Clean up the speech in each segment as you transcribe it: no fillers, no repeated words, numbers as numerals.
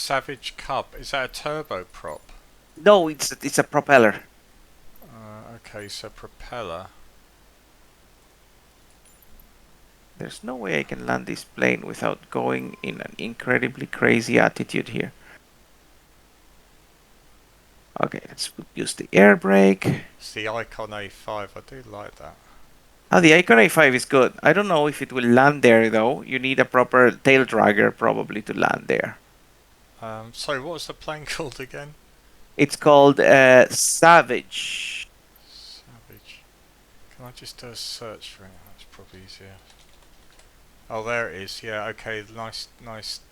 Savage Cub. Is that a turboprop? No, it's a propeller. Okay, so propeller. There's no way I can land this plane without going in an incredibly crazy attitude here. Okay, let's use the air brake. It's the Icon A5. I do like that. Oh, the Icon A5 is good. I don't know if it will land there though. You need a proper tail dragger probably to land there. Sorry, what was the plane called again? It's called Savage. Savage. Can I just do a search for it? That's probably easier. Oh, there it is. Yeah, okay, nice.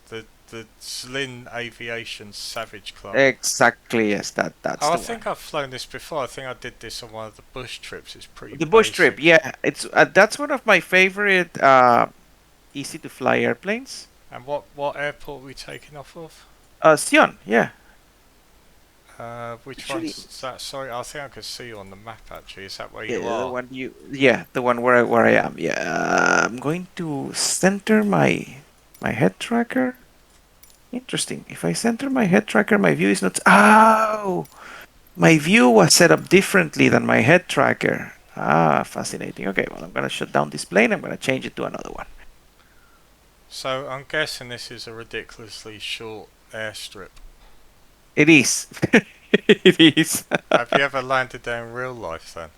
The Zlin Aviation Savage Club. Exactly, yes, that's Oh, I the think one. I've flown this before. I think I did this on one of the bush trips. It's pretty The bush trip, basic. yeah, it's that's one of my favorite easy to fly airplanes. And what airport are we taking off of? Sion, yeah. Which Actually, one's that? Sorry, I think I can see you on the map actually. Is that where yeah, you the are? one the one where I am. Yeah, I'm going to center my head tracker. Interesting. If I center my head tracker, my view is not. Oh, my view was set up differently than my head tracker. Ah, fascinating. Okay, well, I'm gonna shut down this plane. I'm gonna change it to another one. So I'm guessing this is a ridiculously short airstrip. It is. It is. Have you ever landed there in real life then?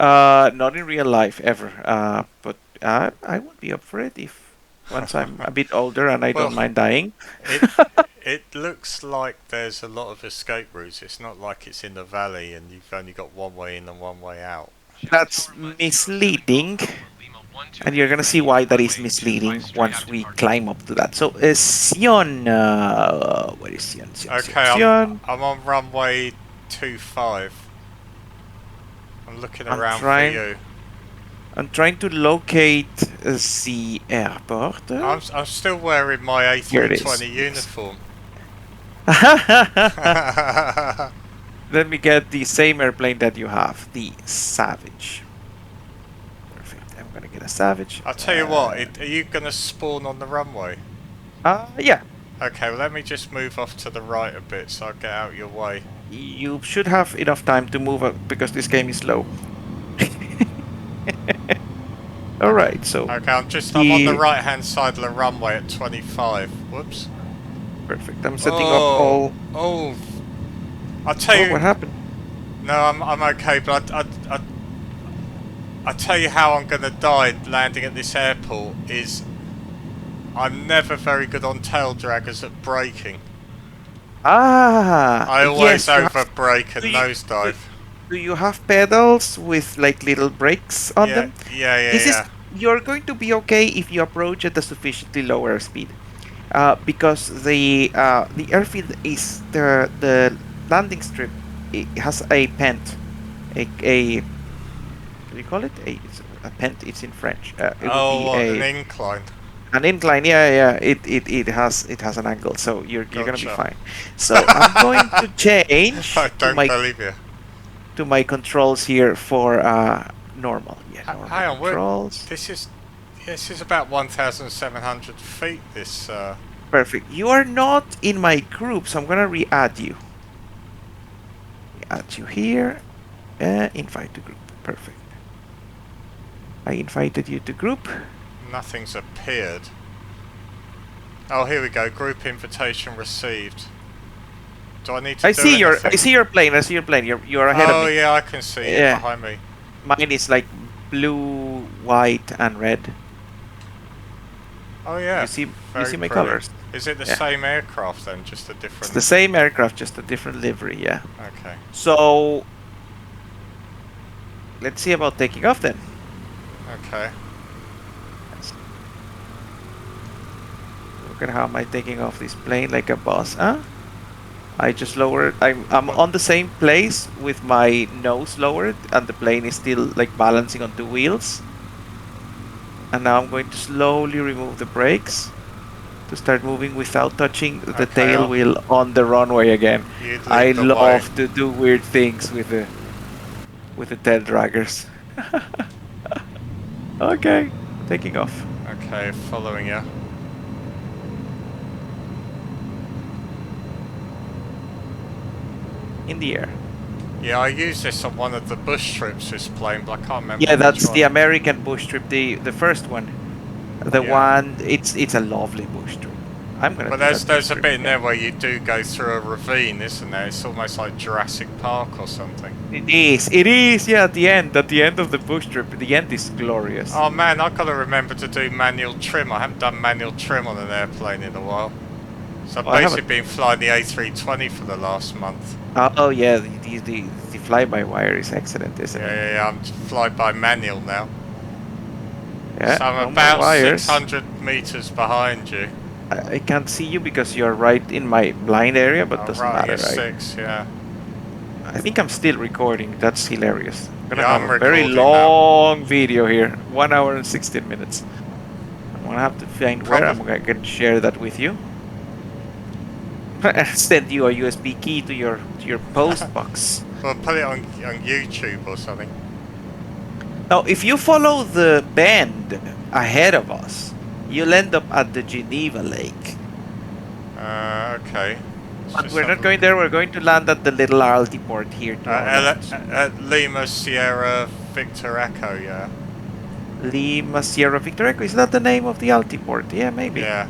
Not in real life ever. But I would be up for it if once I'm a bit older and I don't Well, mind dying. it it looks like there's a lot of escape routes. It's not like it's in the valley and you've only got one way in and one way out. That's misleading, and you're gonna see why that is misleading once we climb up to that. So, Sion, where is Sion? Okay, Sion. I'm on runway 25. I'm looking I'm around for trying. you. I'm trying to locate the airport. I'm still wearing my Here it is. A320 uniform. Let me get the same airplane that you have, the Savage. Perfect. I'm gonna get a Savage. I'll tell you what. Are you gonna spawn on the runway? Yeah. Okay, well let me just move off to the right a bit so I get out your way. You should have enough time to move up because this game is slow. All right, so Okay, I'm on the right hand side of the runway at 25. Whoops. perfect. I'm setting up all. Oh, I'll tell you. What happened? No, I'm okay, but I tell you how I'm gonna die landing at this airport is I'm never very good on tail draggers at braking. I always Yes. over brake and Do you, nosedive. do you have pedals with like little brakes on them? This is Yeah. you're going to be okay if you approach at a sufficiently lower speed, because the airfield is the landing strip. It has a pent, a what do you call it? It's a pent. It's in French. It would Oh, be what, an incline. an incline. Yeah. It has an angle, so you're gonna be Gotcha. fine. So I'm going to change I don't believe you. to my controls here for normal. Yeah, normal Hang on, controls. this is about 1,700 feet. This. Perfect. You are not in my group, so I'm gonna re-add you. Add you here. Invite to group. Perfect. I invited you to group. Nothing's appeared. Oh, here we go. Group invitation received. Do I need to I do see anything? your plane. I see your plane. You're ahead of me. Oh yeah, I can see it Yeah. behind me. Mine is like blue, white, and red. Oh yeah. You see Very my pretty. colors. Is it the Yeah. same aircraft then, just a It's different? the same aircraft, just a different livery. Yeah. Okay. So let's see about taking off then. Okay. Look at how am I taking off this plane like a boss, huh? I just lowered. I'm on the same place with my nose lowered, and the plane is still like balancing on two wheels. And now I'm going to slowly remove the brakes to start moving without touching the Okay, tail wheel on the runway again. You I lead the way. love to do weird things with the tail draggers. Okay, taking off. Okay, following you. in the air. Yeah, I used this on one of the bush trips this plane, but I can't remember Yeah, which that's one. the American bush trip, the first one. The Yeah. one, it's a lovely bush trip. I'm gonna But do that bush there's a trip bit in there again. where you do go through a ravine, isn't there? It's almost like Jurassic Park or something. It is, yeah, at the end of the bush trip, the end is glorious. Oh man, I've got to remember to do manual trim. I haven't done manual trim on an airplane in a while. So I've Oh, I haven't. basically been flying the A320 for the last month. Oh yeah, the fly-by-wire is excellent, isn't it? Yeah, I'm fly by manual now. Yeah, So I'm no more about wires. 600 meters behind you. I can't see you because you're right in my blind area, but Oh, doesn't right on matter. your six, yeah. I think I'm still recording. That's hilarious. I'm gonna Yeah, have I'm a very recording now. long video here, 1 hour and 16 minutes. I'm gonna have to find where Probably. I can share that with you. Send you a USB key to your post box. Well, put it on YouTube or something. Now, if you follow the bend ahead of us, you'll end up at the Geneva Lake. Okay. But we're not going there. We're going to land at the little Altiport here to our left. Lima Sierra Victor Echo, yeah. Lima Sierra Victor Echo. Is that the name of the Altiport? Yeah, maybe. Yeah.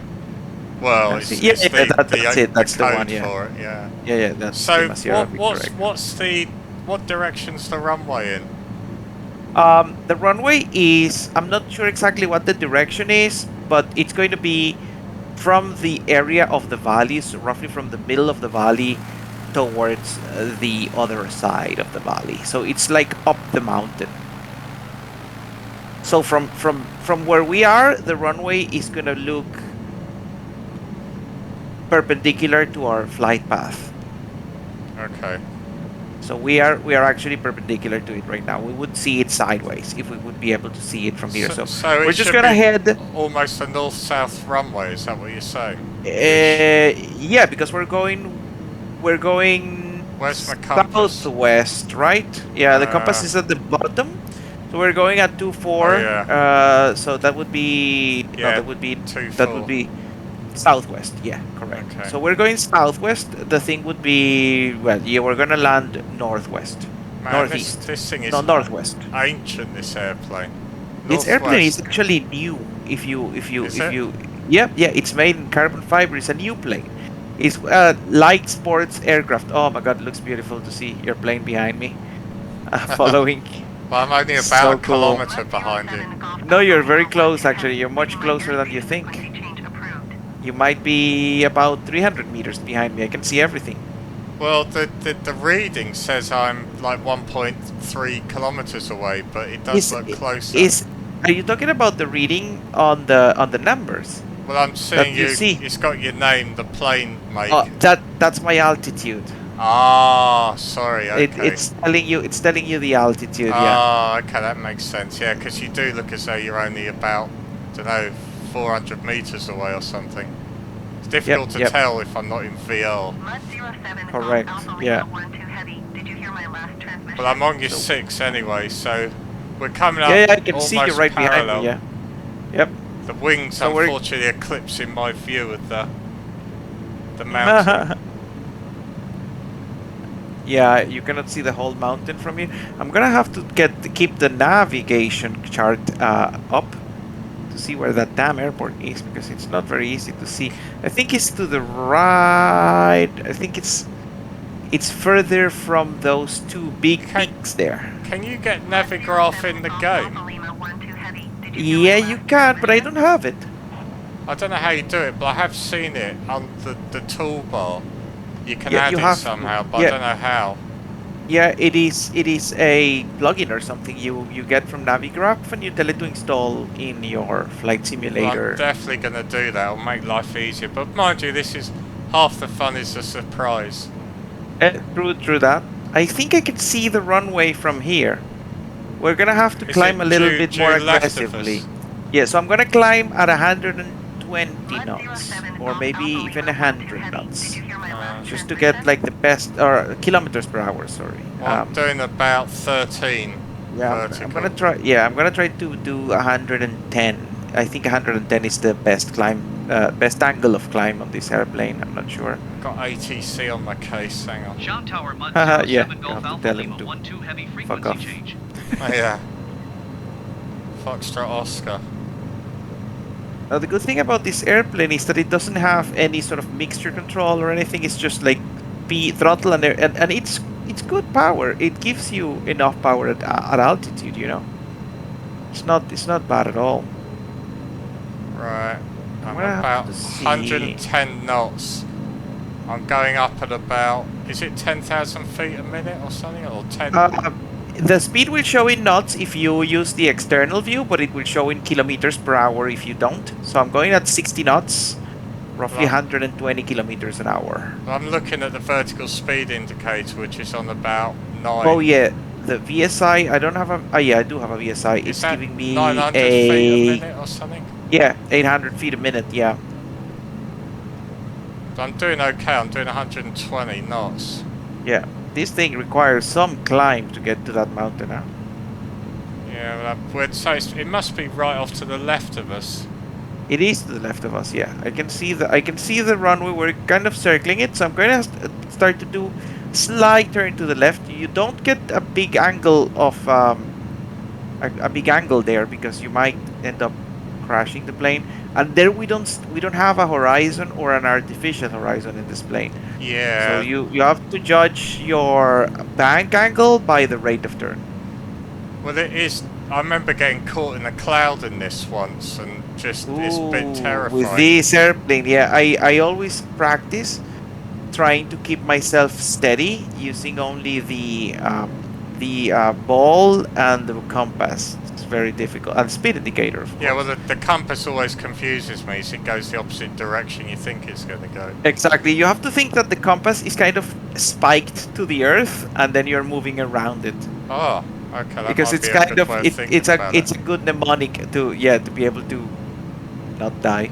Well, Let's see. it's, Yeah, it's yeah, the that's it. That's the code one. Yeah, for it, yeah. yeah, that's So Lima Sierra Victor Echo. what direction's the runway in? The runway is. I'm not sure exactly what the direction is, but it's going to be from the area of the valley, so roughly from the middle of the valley towards the other side of the valley. So it's like up the mountain. So from where we are, the runway is gonna look perpendicular to our flight path. Okay. So we are actually perpendicular to it right now. We would see it sideways if we would be able to see it from here. So So we're it just should gonna be head. almost a north-south runway. Is that what you're saying? Yeah, because we're going Where's my compass? southwest, right? Yeah, the compass is at the bottom. So we're going at 24. Oh yeah. So that would be Yeah, that would be 24. southwest. Yeah, correct. Okay. So we're going southwest. The thing would be, well, yeah, we're gonna land northwest, Man, northeast. this thing is No, northwest. ancient. This airplane. This airplane is Northwest. actually new. If Is it? you, yeah, it's made in carbon fiber. It's a new plane. It's light sports aircraft. Oh my God, it looks beautiful to see your plane behind me, following. Well, I'm only about So a cool. kilometer behind you. No, you're very close. Actually, you're much closer than you think. You might be about 300 meters behind me. I can see everything. Well, the reading says I'm like 1.3 kilometers away, but it does look closer. Are you talking about the reading on the numbers Well, I'm that seeing you see? It's got your name, the plane make. Oh, that's my altitude. Ah, sorry. Okay. It's telling you the altitude. Yeah. Ah, okay, that makes sense. Yeah, because you do look as though you're only about, I don't know, 400 meters away or something. It's difficult to tell if I'm not in VR. Correct. Yeah. But I'm on your 6 anyway, so we're coming up Yeah, I can see you almost right behind parallel. me. Yeah. Yep. The wings, So unfortunately, eclipsing my view of the mountain. Yeah, you cannot see the whole mountain from here. I'm gonna have to keep the navigation chart up to see where that damn airport is, because it's not very easy to see. I think it's to the right. I think it's further from those two big peaks there. Can you get Navigraph in the game? Yeah, you can, but I don't have it. I don't know how you do it, but I have seen it on the toolbar. You can Yeah, add you it have somehow, to. but I don't know how. Yeah, it is a plugin or something you get from Navigraph, and you tell it to install in your flight simulator. Well, I'm definitely going to do that. It'll make life easier. But mind you, this is half the fun is a surprise. True that. I think I can see the runway from here. We're gonna have to climb a little bit more aggressively. Yeah, so I'm gonna climb at 120 knots, or maybe even 100 knots, just to get like the best, or kilometers per hour. Sorry. Well, I'm doing about 13. Yeah, vertical. I'm gonna try. Yeah, I'm gonna try to do 110. I think 110 is the best climb best angle of climb on this airplane. I'm not sure. Got ATC on my case, hang on. Shot Tower Mud Yeah, 07 you Golf have to Alpha tell Lima him to 12 heavy fuck frequency off. change. Oh yeah. Foxtrot Oscar. Now the good thing about this airplane is that it doesn't have any sort of mixture control or anything. It's just like throttle and it's good power. It gives you enough power at altitude, you know. It's not bad at all. Right. I'm gonna have about to see. 110 knots. I'm going up at about, is it 10,000 feet a minute or something, or 10? The speed will show in knots if you use the external view, but it will show in kilometers per hour if you don't. So I'm going at 60 knots, roughly 120 kilometers an hour. I'm looking at the vertical speed indicator, which is on about 9. Oh yeah, the VSI, I don't have a, oh yeah, I do have a VSI. Is it's that giving me 900 feet a minute or something? Yeah, 800 feet a minute, yeah. I'm doing okay, I'm doing 120 knots. Yeah, this thing requires some climb to get to that mountain, huh? Yeah, well, so it must be right off to the left of us. It is to the left of us, yeah. I can see the runway. We're kind of circling it, so I'm going to start to do slight turn to the left. You don't get a big angle of a big angle there because you might end up crashing the plane. And there we don't have a horizon or an artificial horizon in this plane. Yeah. So you have to judge your bank angle by the rate of turn. Well, it is. I remember getting caught in a cloud in this once, and just it's a bit terrifying. With this airplane, yeah, I always practice trying to keep myself steady using only the ball and the compass. It's very difficult, and speed indicator. Of course. Yeah, well, the compass always confuses me. So it goes the opposite direction you think it's going to go. Exactly. You have to think that the compass is kind of spiked to the earth, and then you're moving around it. Oh. Okay, that because might it's be kind of it's a good mnemonic to be able to not die.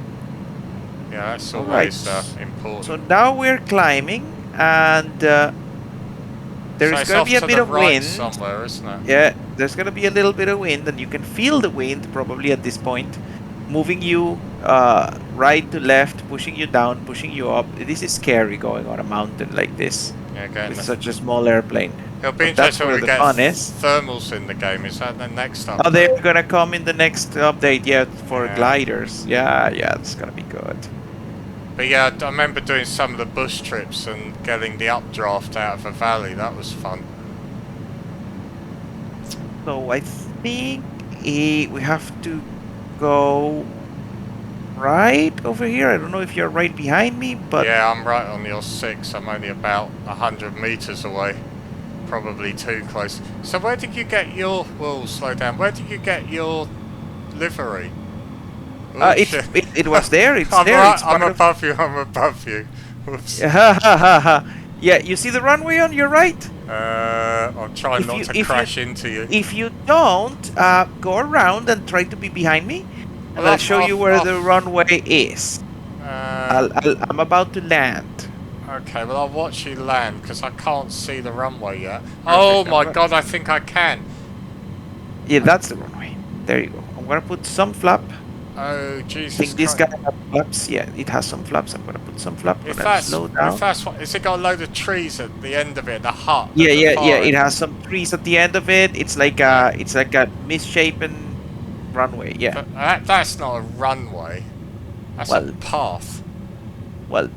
Yeah, that's always important. So now we're climbing, and there's going to be a bit of wind somewhere, isn't it? Yeah, there's going to be a little bit of wind, and you can feel the wind probably at this point, moving you right to left, pushing you down, pushing you up. This is scary going on a mountain like this with such a small airplane. It'll be interesting when we get thermals in the game. Is that the next update? Oh, they're gonna come in the next update, yeah, for gliders. Yeah, it's gonna be good. But yeah, I remember doing some of the bush trips and getting the updraft out of a valley. That was fun. So I think we have to go right over here. I don't know if you're right behind me, but yeah, I'm right on your 6. I'm only about 100 meters away. Probably too close. So where did you get your... Whoa, slow down. Where did you get your livery? It was there. It's I'm there. Right, I'm above you. I'm above you. Whoops. Yeah, you see the runway on your right? I'm trying not to crash into you. If you don't, go around and try to be behind me. And I'll show you where the runway is. I'm about to land. Okay, well I'll watch you land because I can't see the runway yet. Oh my god, I think I can. Yeah, that's the runway. There you go. I'm gonna put some flap. Oh Jesus! I think this guy has flaps. Yeah, it has some flaps. I'm gonna put some flap. Slow down. If that's what, has it got a load of trees at the end of it? The hut. Yeah. It has some trees at the end of it. It's like a misshapen runway. Yeah. But that's not a runway. That's a path. Well.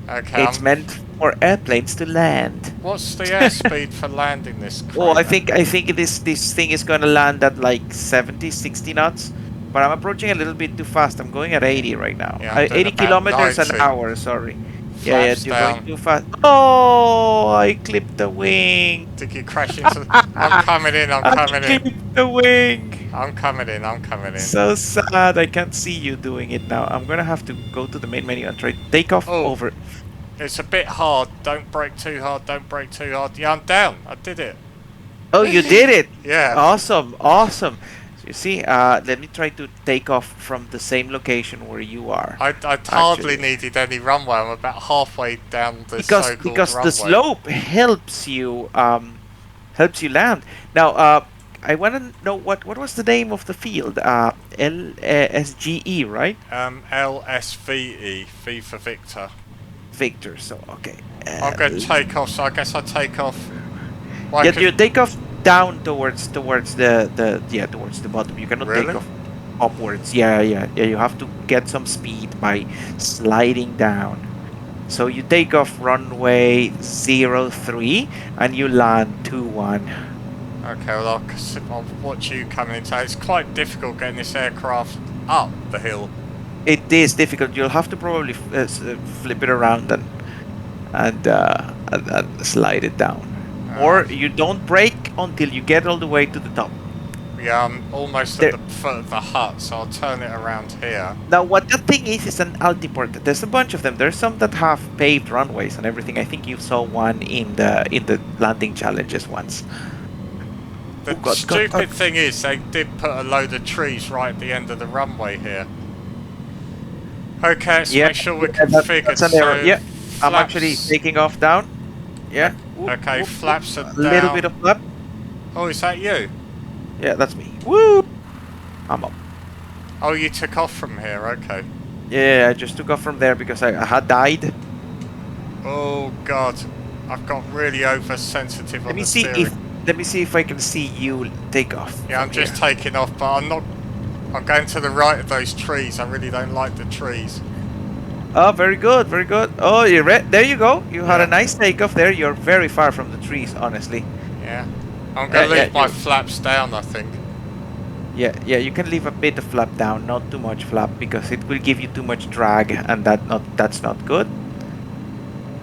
Okay. It's meant for airplanes to land. What's the airspeed for landing this? Oh, I think this thing is going to land at like 70, 60 knots. But I'm approaching a little bit too fast. I'm going at 80 right now. Yeah, 80 kilometers 90. an hour. Sorry. Flaps You're down. going too fast. Oh, I clipped the wing. Did you crash into? I'm coming in. I'm coming in. I clipped the wing. I'm coming in. I'm coming in. So sad. I can't see you doing it now. I'm gonna have to go to the main menu and try to take off over. It's a bit hard. Don't brake too hard. Don't brake too hard. Yeah, I'm down. I did it. Oh, you did it. Yeah. Awesome. So you see, let me try to take off from the same location where you are. I hardly needed any runway. I'm about halfway down the so-called because runway. the slope helps you land. Now, I want to know what was the name of the field? LSGE, right? LSVE, V for Victor. Victor. So okay. I'm going to take off, so I guess I take off. Well, Yeah, you take off down towards towards the bottom. You cannot take really? off upwards. Yeah. You have to get some speed by sliding down. So you take off runway 03 and you land 21. Okay, well I'll watch you coming into. It's quite difficult getting this aircraft up the hill. It is difficult. You'll have to probably flip it around and slide it down. Or you don't brake until you get all the way to the top. Yeah, I'm almost at the foot of the hut, so I'll turn it around here. Now, what that thing is an Altiport. There's a bunch of them. There's some that have paved runways and everything. I think you saw one in the landing challenges once. The stupid thing is, they did put a load of trees right at the end of the runway here. Okay, let's make sure we're configured. That's an error. Yeah, I'm actually taking off down. Yeah. Okay, flaps are down. A little bit of flap. Oh, is that you? Yeah, that's me. Woo! I'm up. Oh, you took off from here, okay. Yeah, I just took off from there because I had died. Oh god, I've got really oversensitive on the steering. Let me see if I can see you take off. Yeah, I'm just taking off, but I'm not. I'm going to the right of those trees. I really don't like the trees. Oh, very good, very good. Oh, you're right. There you go. You had a nice takeoff there. You're very far from the trees, honestly. Yeah. I'm going to leave my flaps down, I think. Yeah, you can leave a bit of flap down, not too much flap, because it will give you too much drag, and that's not good.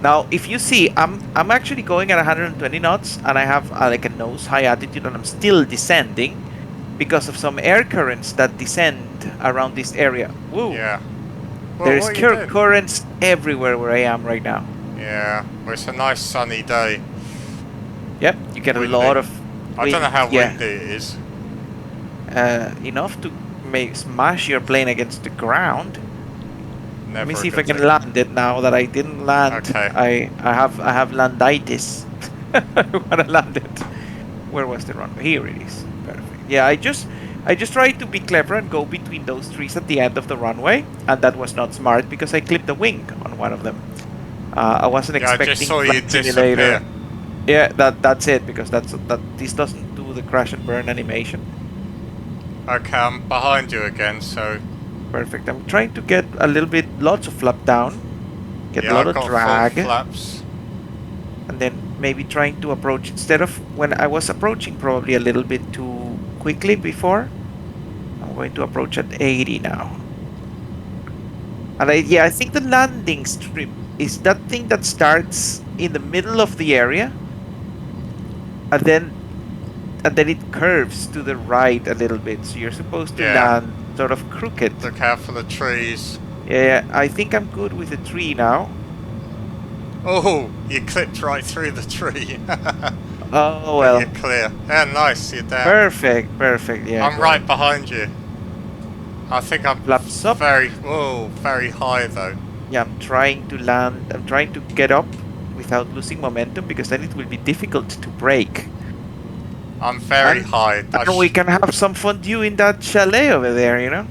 Now, if you see, I'm actually going at 120 knots, and I have like a nose high altitude, and I'm still descending because of some air currents that descend around this area. Woo! Yeah. Well, there's currents everywhere where I am right now. Yeah. Well, it's a nice sunny day. Yep, you get a lot of wind. I don't know how windy it is. Enough to smash your plane against the ground. Let me see if I can land it now that I didn't land. Okay. I have landitis. I want to land it. Where was the runway? Here it is. Perfect. Yeah, I just tried to be clever and go between those trees at the end of the runway, and that was not smart because I clipped a wing on one of them. I wasn't expecting. I just saw you disappear. Yeah, that's it, because this doesn't do the crash and burn animation. Okay, I'm behind you again, so... Perfect. I'm trying to get a little bit, lots of flap down, get a lot of drag, full flaps. And then maybe trying to approach, instead of when I was approaching probably a little bit too quickly before, I'm going to approach at 80 now. And I think the landing strip is that thing that starts in the middle of the area, and then it curves to the right a little bit, so you're supposed to land sort of crooked. Look out for the trees. Yeah, I think I'm good with the tree now. Oh, you clipped right through the tree. Oh well. You're clear. Yeah, nice. You're down. Perfect. Yeah. I'm right behind you. I think I'm flaps up. very high though. Yeah, I'm trying to land. I'm trying to get up without losing momentum, because then it will be difficult to brake. I'm very high. And we can have some fondue in that chalet over there, you know?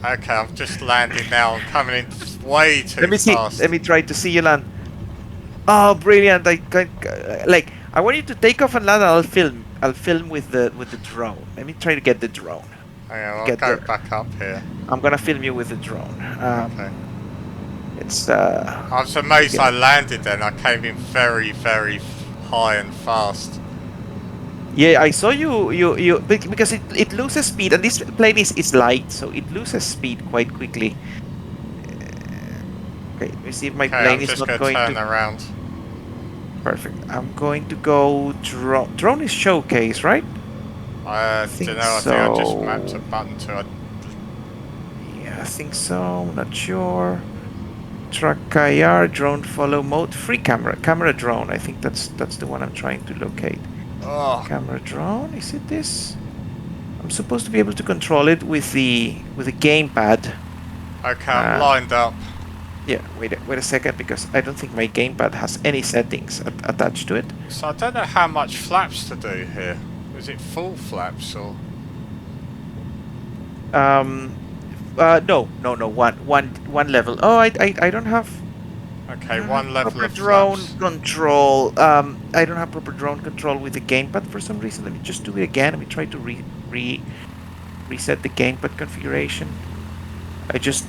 Okay, I'm just landing now. I'm coming in way too fast. Let me try to see you land. Oh, brilliant! I want you to take off and land. And I'll film with the drone. Let me try to get the drone. Okay, I'll go back up here. I'm gonna film you with the drone. Okay. It's I was amazed I landed then. I came in very, very high and fast. Yeah, I saw you because it loses speed, and this plane is light, so it loses speed quite quickly. Okay, let me see if my plane is not going to turn around. Perfect. I'm going to go drone. Drone is showcase, right? I don't know. I think I just mapped a button to it. Yeah, I think so. I'm not sure. Track IR, drone follow mode, free camera drone. I think that's the one I'm trying to locate. Oh. Camera drone, is it this? I'm supposed to be able to control it with the gamepad. Okay, I'm lined up. Yeah, wait a second, because I don't think my gamepad has any settings attached to it. So I don't know how much flaps to do here. Is it full flaps or? No. One level. Oh, I don't have. I Okay, don't have one level proper of drone flaps. control. I don't have proper drone control with the gamepad for some reason. Let me just do it again. Let me try to reset the gamepad configuration. I just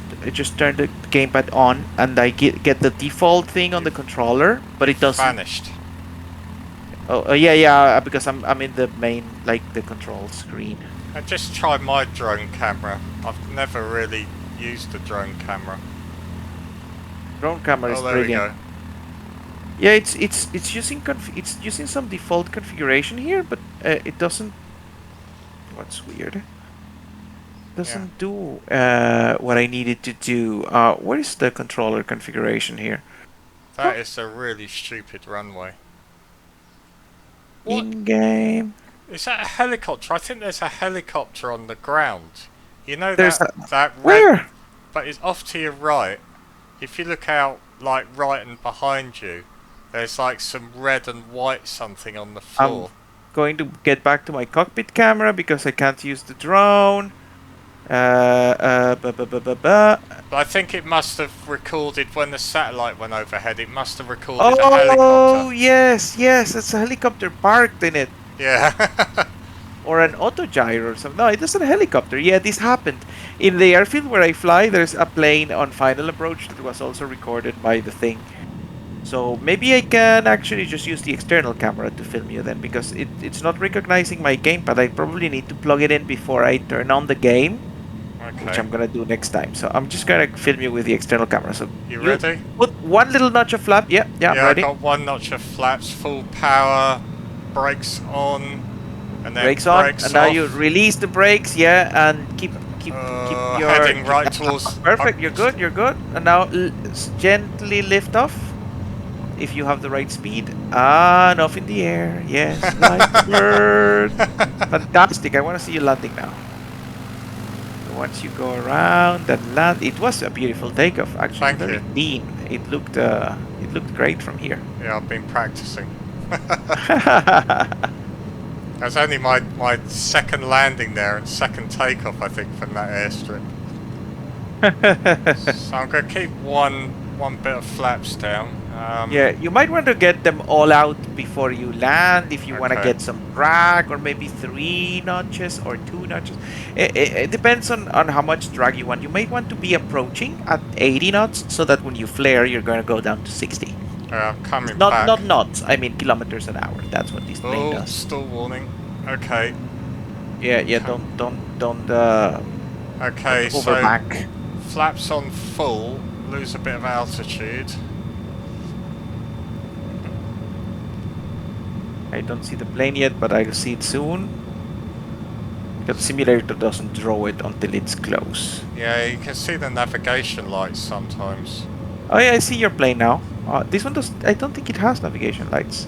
turned the gamepad on and I get the default thing on the controller, but It it doesn't. vanished. Oh, yeah, because I'm in the main, like, the control screen. I just tried my drone camera. I've never really used the drone camera. Drone camera is Oh, there we brilliant. go. Yeah, it's using some default configuration here, but it doesn't. What's weird? Doesn't do what I needed to do. What is the controller configuration here? That is a really stupid runway. What? In game. Is that a helicopter? I think there's a helicopter on the ground. You know There's that red, where? but it's off to your right. If you look out, like right and behind you, there's like some red and white something on the floor. I'm going to get back to my cockpit camera because I can't use the drone. But I think it must have recorded when the satellite went overhead. It must have recorded a Oh, helicopter. yes, it's a helicopter parked in it. Yeah. Or an autogyro or something. No, it isn't a helicopter. Yeah, this happened. In the airfield where I fly, there's a plane on final approach that was also recorded by the thing. So maybe I can actually just use the external camera to film you then, because it's not recognizing my gamepad. I probably need to plug it in before I turn on the game, which I'm gonna do next time. So I'm just gonna film you with the external camera. So You ready? Put one little notch of flap. Yeah, I'm ready. I got one notch of flaps, full power, brakes on, and then Brakes on, brakes and now off. you release the brakes. Yeah, and keep your heading right towards. Perfect. You're good. And now gently lift off. If you have the right speed. And off in the air. Yes, like a bird. Fantastic. I want to see you landing now. Once you go around and land, it was a beautiful takeoff. Actually, very clean. It looked great from here. Yeah, I've been practicing. That's only my second landing there and second takeoff, I think, from that airstrip. So I'm going to keep one bit of flaps down. Yeah, you might want to get them all out before you land if you want to get some drag, or maybe 3 notches or 2 notches. It depends on how much drag you want. You might want to be approaching at 80 knots so that when you flare, you're going to go down to 60. Coming back. Not knots, I mean kilometers an hour. That's what this plane does. Stall warning. Okay. Yeah, don't okay, so overbank. Flaps on full, lose a bit of altitude. I don't see the plane yet, but I'll see it soon. The simulator doesn't draw it until it's close. Yeah, you can see the navigation lights sometimes. Oh yeah, I see your plane now. This one does. I don't think it has navigation lights.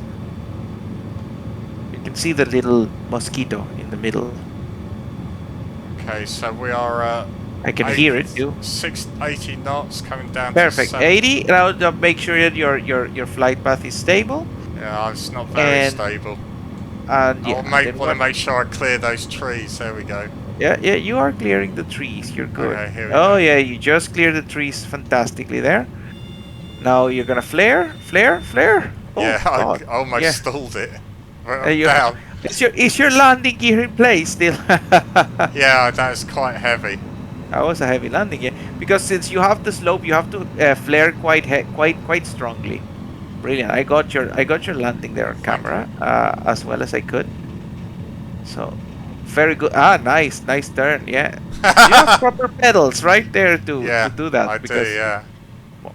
You can see the little mosquito in the middle. Okay, so we are. I can hear it too. 80 knots coming down. Perfect. To 80. Now make sure that your flight path is stable. Yeah, it's not very stable. And yeah, I want to make sure I clear those trees. There we go. Yeah, you are clearing the trees. You're good. Okay, here we go. Yeah, you just cleared the trees fantastically there. Now you're gonna flare. Oh, yeah, God. I almost stalled it. Down. Is your landing gear in place still? Yeah, that's quite heavy. That was a heavy landing, yeah. Because since you have the slope, you have to flare quite strongly. Brilliant. I got your landing there on camera as well as I could. So very good. Nice turn. Yeah. You have proper pedals right there to do that. I because do. Yeah.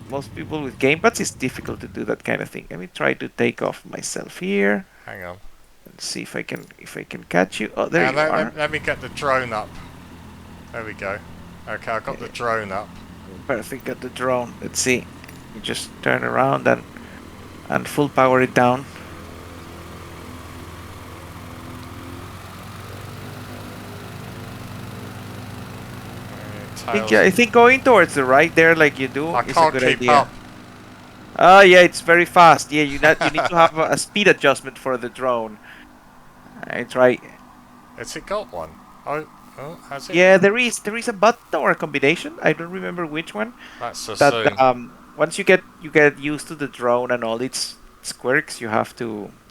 Most people with gamepads, it's difficult to do that kind of thing. Let me try to take off myself here. Hang on. And see if I can catch you. Oh, there you are. Let me get the drone up. There we go. Okay, I got the drone up. Perfect. Got the drone. Let's see. You just turn around and full power it down. I think going towards the right there, like you do, is a good idea. Up. Oh yeah, it's very fast. Yeah, you need to have a speed adjustment for the drone. I try. Has it got one? Oh, has it? Yeah, there is a button or a combination. I don't remember which one. That's a That soon. once you get used to the drone and all its quirks, You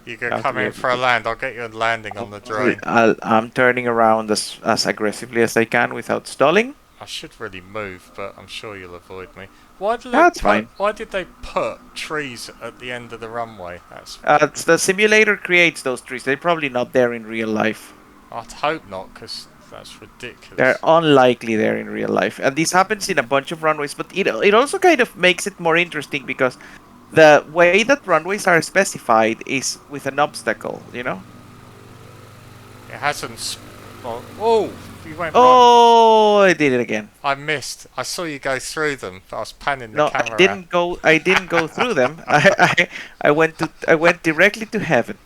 you can have to come be in able for a to. land. I'll get you a landing on the drone. I'm turning around as aggressively as I can without stalling. I should really move, but I'm sure you'll avoid me. Why did they That's put? fine. Why did they put trees at the end of the runway? The simulator creates those trees. They're probably not there in real life. I'd hope not, because that's They're ridiculous. unlikely there in real life, and this happens in a bunch of runways. But it also kind of makes it more interesting because the way that runways are specified is with an obstacle. It hasn't. Oh, you went right. Oh, I did it again. I missed. I saw you go through them, but I was panning the No, I camera didn't go. I didn't go through them. I went directly to heaven.